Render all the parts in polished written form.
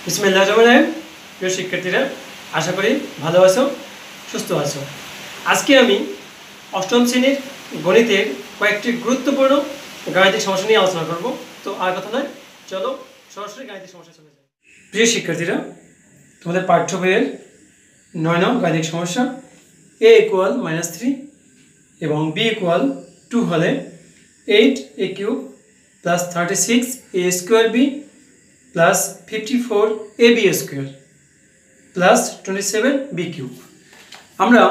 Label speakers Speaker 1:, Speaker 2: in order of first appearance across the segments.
Speaker 1: বিসমিল্লাহির রহমানির রহিম। প্রিয় শিক্ষার্থীরা, আশা করি ভালো আছো, সুস্থ আছো। আজকে আমি অষ্টম শ্রেণীর গণিতের কয়েকটি গুরুত্বপূর্ণ গাণিতিক সমস্যা নিয়ে আলোচনা করব। তো আর কথা নয়, চলো সরাসরি গাণিতিক সমস্যা চলে যাই। প্রিয় শিক্ষার্থীরা, তোমাদের পাঠ্য বইয়ের 9 নং গাণিতিক সমস্যা a = -3 এবং b = 2 হলে 8a³ + 36a² b plus 54ab² plus 27b³ আমরা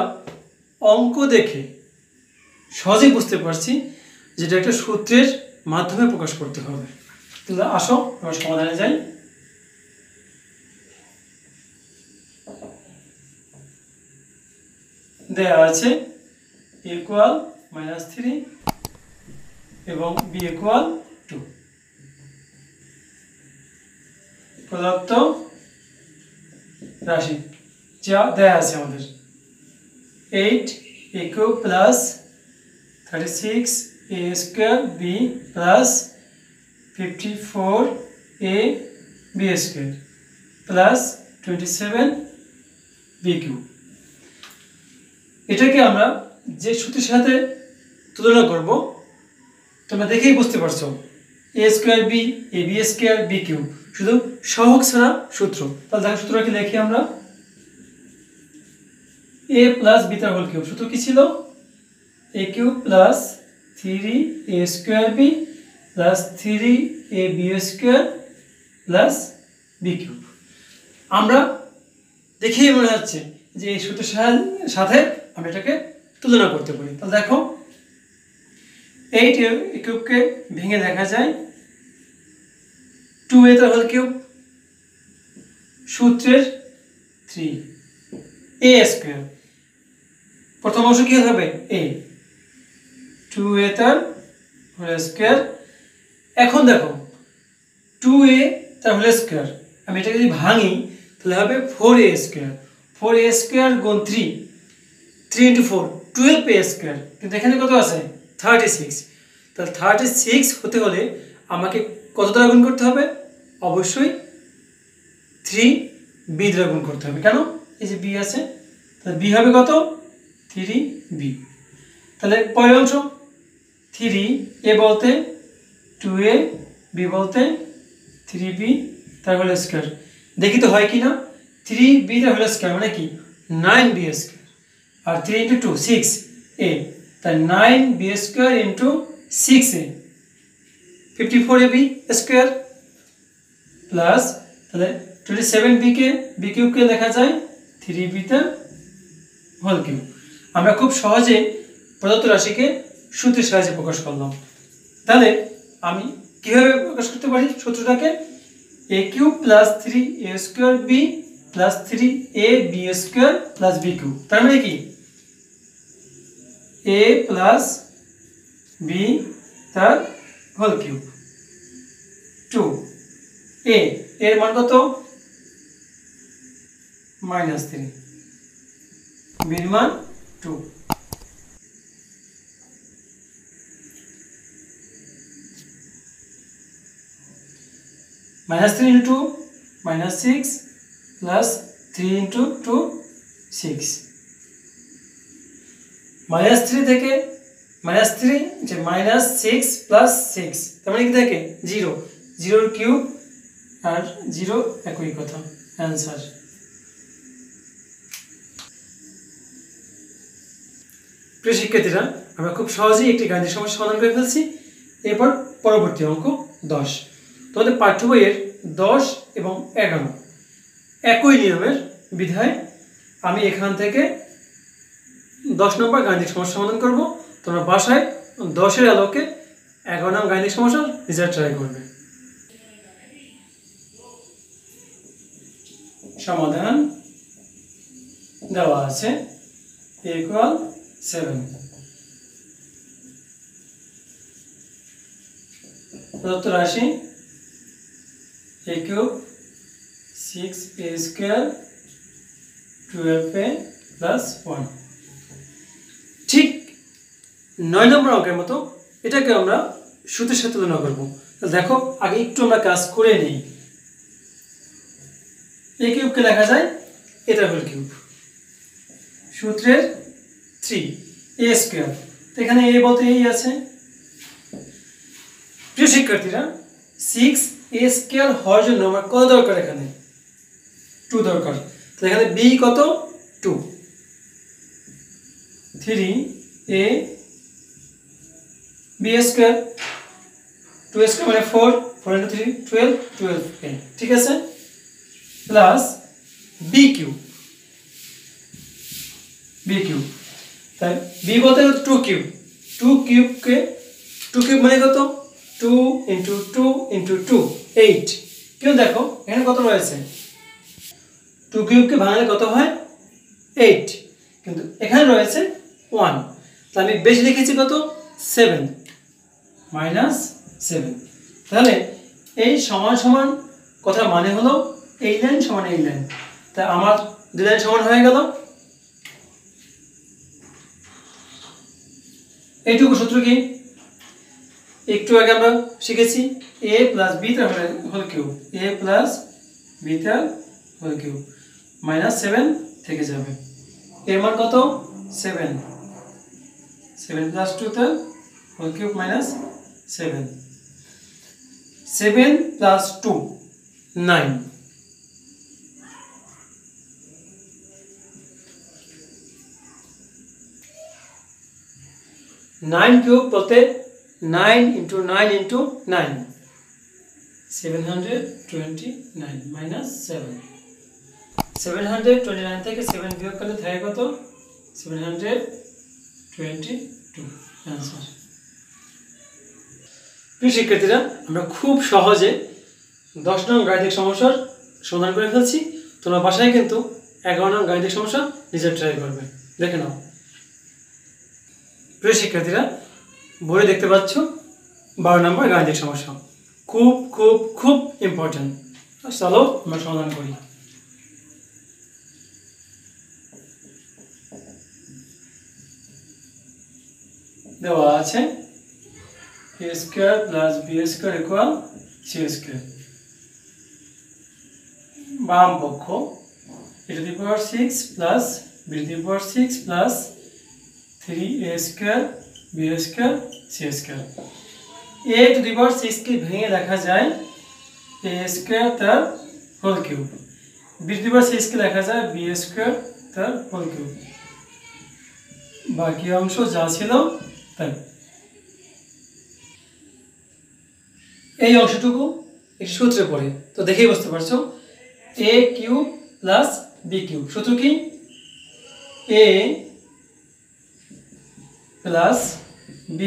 Speaker 1: অঙ্ক দেখে সহজেই বুঝতে পারছি যেটা একটা সূত্রের মাধ্যমে প্রকাশ করতে হবে। তাহলে আসো আমরা সমাধানে যাই। দেয়া আছে a = -3 এবং b = 2 প্রদত্ত রাশি যা দেয়া আছে আমাদের 8a³ + 36a² b plus 54ab² plus 27b³ এটাকে আমরা যে সূত্রের সাথে তুলনা করব তোমরা দেখেই বুঝতে পারছো, a² b ab² b³ শুধু সহগ ছাড়া সূত্র। তাহলে দেখো সূত্রটা লিখি আমরা, a + b তার হোল কিউব। সূত্র কি ছিল? a³ + 3a² b plus 3ab² plus b³ আমরা দেখেই মনে হচ্ছে যে এই সূত্রের সাথে আমরা এটাকে তুলনা করতে পারি। তাহলে দেখো 8a³ কে ভেঙে দেখা যায় 2a তার হোল কিউব, সূত্রের 3a²। প্রথম অংশ কি হবে? a 2a তার হোল স্কয়ার। এখন দেখো 2a তার হোল স্কয়ার, আমি এটা যদি ভাঙি তাহলে হবে 4a²। 4a² গুণ 3, 3 × 4 12a²। কিন্তু এখানে কত আছে? 36। তাহলে 36 হতে হলে আমাকে কত দ্বারা গুণ করতে হবে? অবশ্যই 3b দ্বারা গুণ করতে হবে। কেন? এই যে b আছে, তাহলে b হবে কত? 3b। তাহলে পরের অংশ 3a বলতে 2a, b বলতে 3b তার হোল স্কয়ার। দেখি তো হয় কি না। 3b তার হোল স্কয়ার মানে কি? 9b²। আর 3 × 2 6a, তাই 9b² × 6a 54ab² প্লাস তাহলে 27b কে b³ কে লেখা যায় 3b তার হোল কিউব। আমরা খুব সহজে প্রদত্ত রাশিকে সূত্রের সাহায্যে প্রকাশ করলাম। তাহলে আমি কিভাবে প্রকাশ করতে পারি সূত্রটাকে? a³ + 3a² b plus 3ab² plus b³ তার মানে কি? a plus b তার হোল কিউব 2 a এর মান কত? -3, b এর মান 2। -3 × 2 -6 plus 3 × 2 6। -3 থেকে -3 যে -6 plus 6 তার মানে কি থাকে? 0, 0 এর কিউব আর 0 একই কথা, অ্যানসার। প্রিয় শিক্ষার্থীরা, আমরা খুব সহজেই একটি গাণিতিক সমস্যা সমাধান করে ফেলছি। এরপর পরবর্তী অঙ্ক 10। তোমাদের পাঠ্য বইয়ের 10 এবং 11 একই নিয়মের বিধায় আমি এখান থেকে 10 নম্বর গাণিতিক সমস্যা সমাধান করব। তোমরা বাসায় 10-এর আলোকে 11 নং গাণিতিক সমস্যার রেজাল্ট ট্রাই করবে। সমাধান দেওয়া আছে a = 7। প্রদত্ত রাশি a³ 6a² 12a plus 1। ঠিক 9 নম্বর অঙ্কের মতো এটাকে আমরা সূত্রের সাথে তুলনা করব। দেখো আগে একটু আমরা কাজ করে নিই। এ কিউবকে লেখা যায় এটার হোল কিউব। সূত্রের 3 a স্কয়ার, তো এখানে a বলতে এই আছে। প্রিয় শিক্ষার্থীরা 6a স্কয়ার হওয়ার জন্য আমার কত দরকার? এখানে 2 দরকার। তো এখানে b কত? 2। 3a b স্কয়ার, 2 স্কয়ার মানে 4, 4 into 3 12, 12a, ঠিক আছে, প্লাস b কিউব, তাই b বলতে 2 কিউব, 2 কিউবকে 2 কিউব মানে কত? 2 into 2 into 2 8। কিন্তু দেখো এখানে কত রয়েছে, 2 কিউবকে ভাঙলে কত হয়? 8, কিন্তু এখানে রয়েছে 1, তাহলে আমি বেশি লিখেছি কত? 7 -7। তাহলে এই সমান সমান কথার মানে হলো এই লাইন সমান এই লাইন, তাই আমার দুই লাইন সমান হয়ে গেল। এইটুকু সূত্র কি? একটু আগে আমরা শিখেছি a প্লাস b তার whole cube, a plus b তার হোল কিউব, -7 থেকে যাবে। এর মান কত? 7, 7 প্লাস 2 তার হোল কিউব -7, 7 প্লাস 2 9, 9 কিউব বলতে 9 into 9 into 9, 729 -7, 729 থেকে 7 বিয়োগ করলে থাকে কত? 722 आंसर। প্রিয় শিক্ষার্থীরা, আমরা খুব সহজে 10 নং গাণিতিক সমস্যার সমাধান করে ফেলছি। তোমরা বাসায় কিন্তু 11 নং গাণিতিক সমস্যা নিজে ট্রাই করবে, দেখে নাও। প্রিয় শিক্ষার্থীরা, বইয়ে দেখতে পাচ্ছ 12 নম্বর গাণিতিক সমস্যা, খুব খুব খুব ইম্পর্টেন্ট। চলো আমরা সমাধান করি। দেওয়া আছে a square plus b square equal c square. বাম পক্ষ a to the power 6 plus b to the power 6 plus 3a square b square c square. a to the power 6 কে ভেঙে লেখা যায় a স্কয়ার তার whole cube, b to the power 6 কে লেখা যায় b স্কয়ার তার হোল কিউব। বাকি অংশ যা ছিল তাই। এই অংশটুকু একটি সূত্রে পড়ে, তো দেখেই বুঝতে পারছো a cube plus b cube. সূত্র কি? a প্লাস b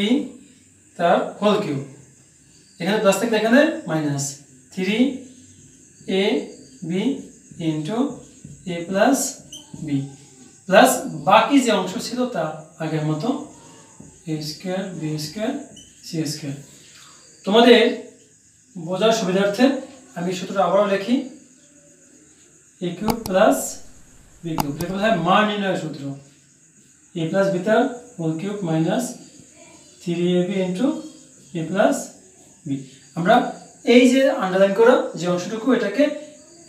Speaker 1: তার হোল কিউব, এখানে প্লাস থাকলে এখানে minus, 3ab into a plus b plus বাকি যে অংশ ছিল তা আগের মতো a square b square c square. তোমাদের বোঝার সুবিধার্থে আমি সূত্রটা আবারও লিখি, a cube plus b cube, এটা হয় মান নির্ণয়ের সূত্র, a প্লাস b তার whole cube minus 3ab into a plus b। আমরা এই যে আন্ডারলাইন করা যে অংশটুকু এটাকে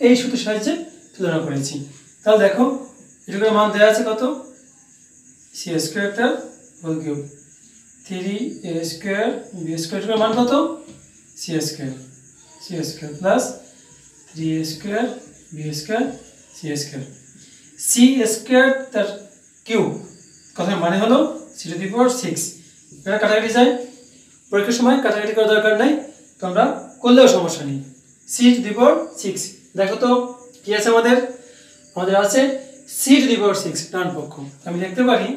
Speaker 1: এই সূত্রের সাহায্যে তুলনা করেছি। তাহলে দেখো এটার মান দেওয়া আছে কত? c স্কয়ার তার whole cube, 3a square b square, এটার মান কত? c square plus 3a square b square c square. c square তার কিউব কথার মানে হলো c টু দি পাওয়ার 6। এটা কাটাকাটি যায়, পরীক্ষার সময় কাটাকাটি করার দরকার নাই, তোমরা করলেও সমস্যা নেই। c টু দি পাওয়ার 6, দেখো তো কি আছে আমাদের? আমাদের আছে c টু দি পাওয়ার 6 ডান পক্ষ, আমি লিখতে পারি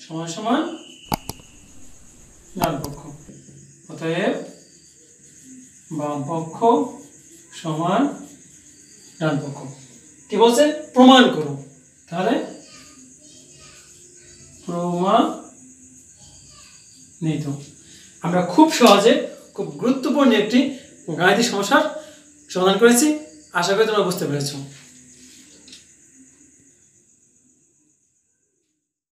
Speaker 1: সমান সমান ডান পক্ষ, অতএব বাম পক্ষ সমান ডান পক্ষ। কি বলছে? প্রমাণ করো। তাহলে প্রমাণিত। আমরা খুব সহজে খুব গুরুত্বপূর্ণ একটি গাণিতিক সমস্যার সমাধান করেছি, আশা করি তোমরা বুঝতে পেরেছো।